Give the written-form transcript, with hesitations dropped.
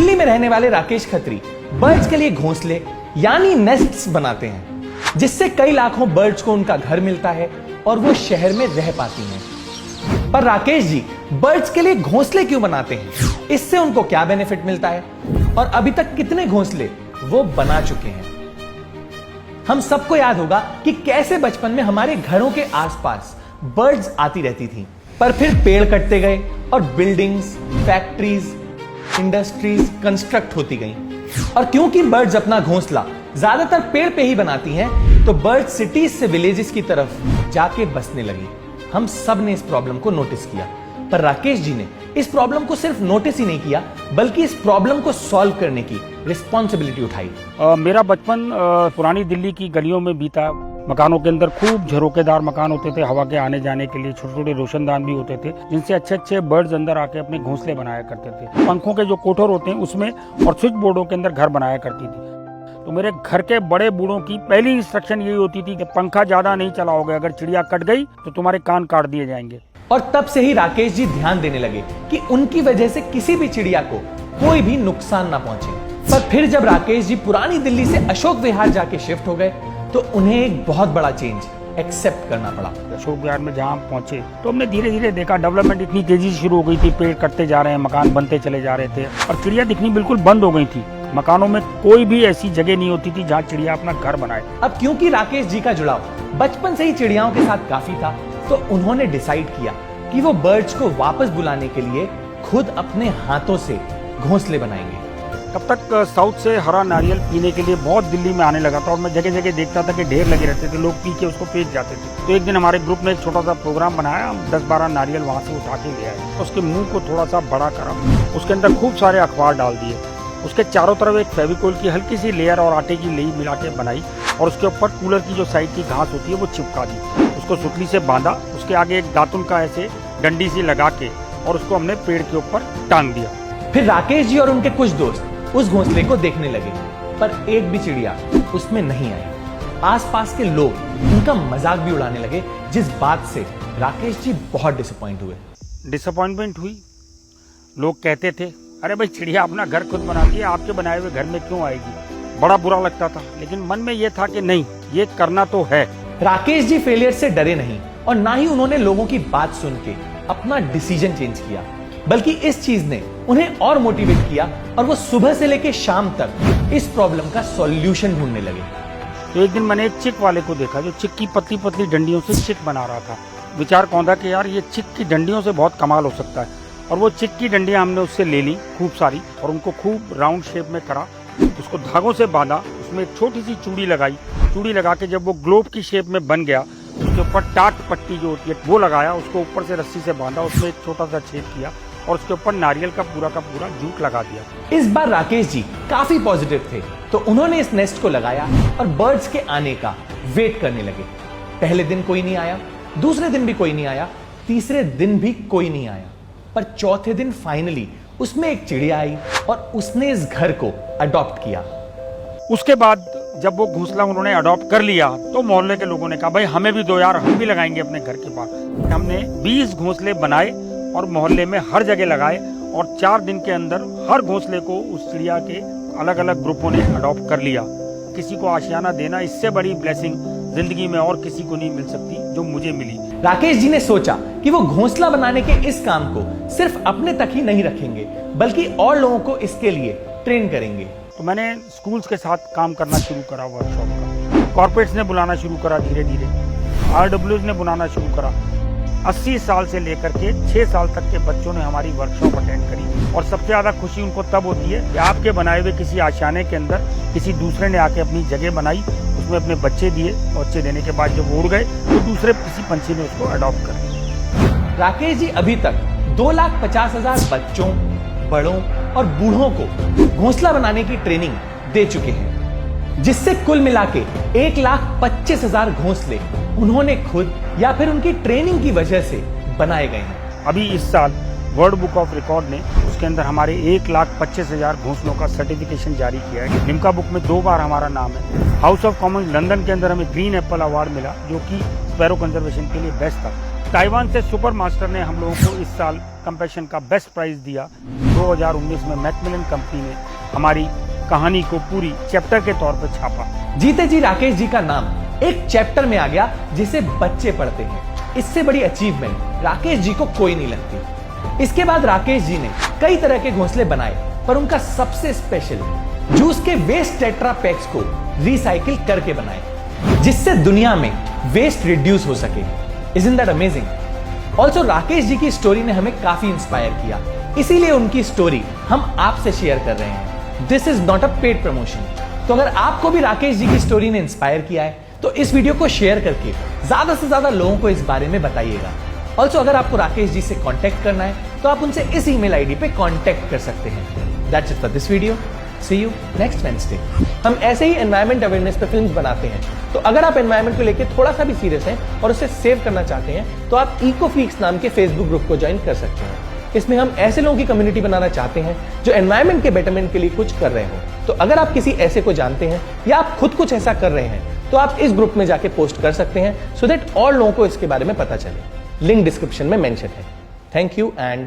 दिल्ली में रहने वाले राकेश खत्री बर्ड्स के लिए घोंसले यानी नेस्ट्स बनाते हैं, जिससे कई लाखों बर्ड्स को उनका घर मिलता है और वो शहर में रह पाती हैं। पर राकेश जी बर्ड्स के लिए घोंसले क्यों बनाते हैं, इससे उनको क्या बेनिफिट मिलता है और अभी तक कितने घोंसले वो बना चुके हैं। हम सबको याद होगा कि कैसे बचपन में हमारे घरों के आसपास बर्ड्स आती रहती थी, पर फिर पेड़ कटते गए और बिल्डिंग्स, फैक्ट्रीज, इंडस्ट्रीज कंस्ट्रक्ट होती गई। और क्योंकि बर्ड्स अपना घोंसला ज्यादातर पेड़ पे ही बनाती हैं, तो बर्ड्स सिटीज से विलेजेस की तरफ जाके बसने लगी। हम सब ने इस प्रॉब्लम को नोटिस किया, पर राकेश जी ने इस प्रॉब्लम को सिर्फ नोटिस ही नहीं किया, बल्कि इस प्रॉब्लम को सॉल्व करने की रिस्पॉन्सिबिलिटी उठाई। मेरा बचपन पुरानी दिल्ली की गलियों में बीता। मकानों के अंदर खूब झरोकेदार मकान होते थे, हवा के आने जाने के लिए छोटे छोटे रोशनदान भी होते थे, जिनसे अच्छे अच्छे बर्ड्स अंदर आके अपने घोंसले बनाया करते थे। पंखों के जो कोठर होते हैं उसमें और स्विच बोर्डों के अंदर घर बनाया करती थी। तो मेरे घर के बड़े बूढ़ों की पहली इंस्ट्रक्शन यही होती थी कि पंखा ज्यादा नहीं चलाओगे, अगर चिड़िया कट गई तो तुम्हारे कान काट दिए जाएंगे। और तब से ही राकेश जी ध्यान देने लगे कि उनकी वजह से किसी भी चिड़िया को कोई भी नुकसान ना पहुंचे। पर फिर जब राकेश जी पुरानी दिल्ली से अशोक विहार जाके शिफ्ट हो गए, तो उन्हें एक बहुत बड़ा चेंज एक्सेप्ट करना पड़ा। अशोक विहार में जहाँ पहुंचे तो हमने धीरे धीरे देखा डेवलपमेंट इतनी तेजी से शुरू हो गई थी, पेड़ कटते जा रहे हैं, मकान बनते चले जा रहे थे और चिड़िया दिखनी बिल्कुल बंद हो गई थी। मकानों में कोई भी ऐसी जगह नहीं होती थी जहाँ चिड़िया अपना घर बनाए। अब क्योंकि राकेश जी का जुड़ाव बचपन से ही चिड़ियाओं के साथ काफी था, तो उन्होंने डिसाइड किया कि वो बर्ड्स को वापस बुलाने के लिए खुद अपने हाथों से घोंसले बनाएंगे। तब तक साउथ से हरा नारियल पीने के लिए बहुत दिल्ली में आने लगा था और मैं जगह जगह देखता था कि ढेर लगे रहते थे, लोग पी के उसको फेंक जाते थे। तो एक दिन हमारे ग्रुप ने एक छोटा सा प्रोग्राम बनाया, हम 10-12 नारियल वहाँ से उठा के ले आए, उसके मुंह को थोड़ा सा बड़ा करा, उसके अंदर खूब सारे अखबार डाल दिए, उसके चारों तरफ एक फेविकोल की हल्की सी लेयर और आटे की लेई मिला के बनाई और उसके ऊपर कूलर की जो साइड की घास होती है वो चिपका दी, उसको सुतली से बांधा, उसके आगे एक दातुन का ऐसे डंडी सी लगा के और उसको हमने पेड़ के ऊपर टांग दिया। फिर राकेश जी और उनके कुछ दोस्त उस घोंसले को देखने लगे, पर एक भी चिड़िया उसमें नहीं आई। आसपास के लोग उनका मजाक भी उड़ाने लगे, जिस बात से राकेश जी बहुत डिसअपॉइंटमेंट हुई। लोग कहते थे अरे भाई चिड़िया अपना घर खुद बनाती है, आपके बनाए हुए घर में क्यों आएगी। बड़ा बुरा लगता था, लेकिन मन में यह था कि नहीं, ये करना तो है। राकेश जी फेलियर से डरे नहीं और ना ही उन्होंने लोगों की बात सुन के अपना डिसीजन चेंज किया, बल्कि इस चीज ने उन्हें और मोटिवेट किया और वो सुबह से लेकर शाम तक इस प्रॉब्लम का सॉल्यूशन ढूंढने लगे। तो एक दिन मैंने एक चिक वाले को देखा जो चिक की पतली पतली डंडियों से चिक बना रहा था। विचार कौंधा कि यार ये चिक की डंडियों से बहुत कमाल हो सकता है, और वो चिक की डंडियां हमने उससे ले ली खूब सारी और उनको खूब राउंड शेप में करा, उसको धागों से बांधा, उसमें एक छोटी सी चूड़ी लगाई, चूड़ी लगा के जब वो ग्लोब की शेप में बन गया, उसके ऊपर टाट पट्टी जो होती है वो लगाया, उसको ऊपर से रस्सी से बांधा, उसमें एक छोटा सा छेद किया और उसके ऊपर नारियल का पूरा जूट लगा दिया। इस बार राकेश जी काफी पॉजिटिव थे, तो उन्होंने इस नेस्ट को लगाया और बर्ड्स के आने का वेट करने लगे। पहले दिन कोई नहीं आया, दूसरे दिन भी कोई नहीं आया, तीसरे दिन भी कोई नहीं आया, पर चौथे दिन फाइनली उसमें एक चिड़िया आई और उसने इस घर को अडॉप्ट किया। उसके बाद जब वो घोंसला उन्होंने अडॉप्ट कर लिया तो मोहल्ले के लोगों ने कहा भाई हमें भी दो यार, हम भी लगाएंगे अपने घर के पास। हमने 20 घोंसले बनाए और मोहल्ले में हर जगह लगाए और 4 दिन के अंदर हर घोंसले को उस चिड़िया के अलग अलग ग्रुपों ने अडॉप्ट कर लिया। किसी को आशियाना देना, इससे बड़ी ब्लेसिंग जिंदगी में और किसी को नहीं मिल सकती जो मुझे मिली। राकेश जी ने सोचा कि वो घोंसला बनाने के इस काम को सिर्फ अपने तक ही नहीं रखेंगे, बल्कि और लोगों को इसके लिए ट्रेन करेंगे। तो मैंने स्कूल्स के साथ काम करना शुरू करा, वर्कशॉप का, कॉर्पोरेट्स ने बुलाना शुरू करा, धीरे धीरे RWs ने बुलाना शुरू करा। 80 साल से लेकर के 6 साल तक के बच्चों ने हमारी वर्कशॉप अटेंड करी और सबसे ज़्यादा खुशी उनको तब होती है कि आपके बनाए हुए किसी आशियाने के अंदर किसी दूसरे ने आके अपनी जगह बनाई, उसमें अपने बच्चे दिए, बच्चे देने के बाद जब उड़ गए तो दूसरे किसी पंछी ने उसको अडॉप्ट कर लिया। राकेश जी अभी तक 2,50,000 बच्चों, बड़ों और बूढ़ों को घोंसला बनाने की ट्रेनिंग दे चुके हैं, जिससे कुल मिला के 1,25,000 घोंसले उन्होंने खुद या फिर उनकी ट्रेनिंग की वजह से बनाए गए हैं। अभी इस साल वर्ल्ड बुक ऑफ रिकॉर्ड ने उसके अंदर हमारे 1,25,000 घोंसलों का सर्टिफिकेशन जारी किया है। लिम्का बुक में 2 बार हमारा नाम है। हाउस ऑफ कॉमन्स लंदन के अंदर हमें ग्रीन एप्पल अवार्ड मिला, जो कि स्पैरो कंजर्वेशन के लिए बेस्ट था। ताइवान से सुपर मास्टर ने हम लोगों को इस साल कंपैशन का बेस्ट प्राइज दिया। 2019 में मैकमिलन कंपनी ने हमारी कहानी को पूरी चैप्टर के तौर पर छापा। जीते जी राकेश जी का नाम एक चैप्टर में आ गया जिसे बच्चे पढ़ते हैं। इससे बड़ी अचीवमेंट राकेश जी को कोई नहीं लगती। इसके बाद राकेश जी ने कई तरह के घोंसले बनाए, पर उनका सबसे स्पेशल जूस के वेस्ट टेट्रा पैक्स को रिसाइकिल करके बनाए, जिससे दुनिया में वेस्ट रिड्यूस हो सके। Isn't that amazing? Also Rakesh ji की स्टोरी ने हमें काफी इंस्पायर किया, इसीलिए उनकी स्टोरी हम आपसे शेयर कर रहे हैं। This is not a paid promotion. तो अगर आपको भी राकेश जी की स्टोरी ने इंस्पायर किया है तो इस वीडियो को शेयर करके ज्यादा से ज्यादा लोगों को इस बारे में बताइएगा। ऑल्सो अगर आपको राकेश जी से कांटेक्ट करना है तो आप उनसे इस ईमेल आईडी पे कांटेक्ट कर सकते हैं। That's it for this video. See you next Wednesday. हम ऐसे ही एनवायरमेंट अवेयरनेस पे फिल्म्स बनाते हैं, तो अगर आप एनवायरमेंट को लेके थोड़ा सा भी सीरियस हैं और उसे सेव करना चाहते हैं तो आप इकोफ्रीक्स नाम के फेसबुक ग्रुप को ज्वाइन कर सकते हैं। इसमें हम ऐसे लोगों की कम्युनिटी बनाना चाहते हैं जो एनवायरमेंट के बेटरमेंट के लिए कुछ कर रहे हो। तो अगर आप किसी ऐसे को जानते हैं या आप खुद कुछ ऐसा कर रहे हैं तो आप इस ग्रुप में जाके पोस्ट कर सकते हैं, सो दैट और लोगों को इसके बारे में पता चले। लिंक डिस्क्रिप्शन में मेंशन है। Thank you and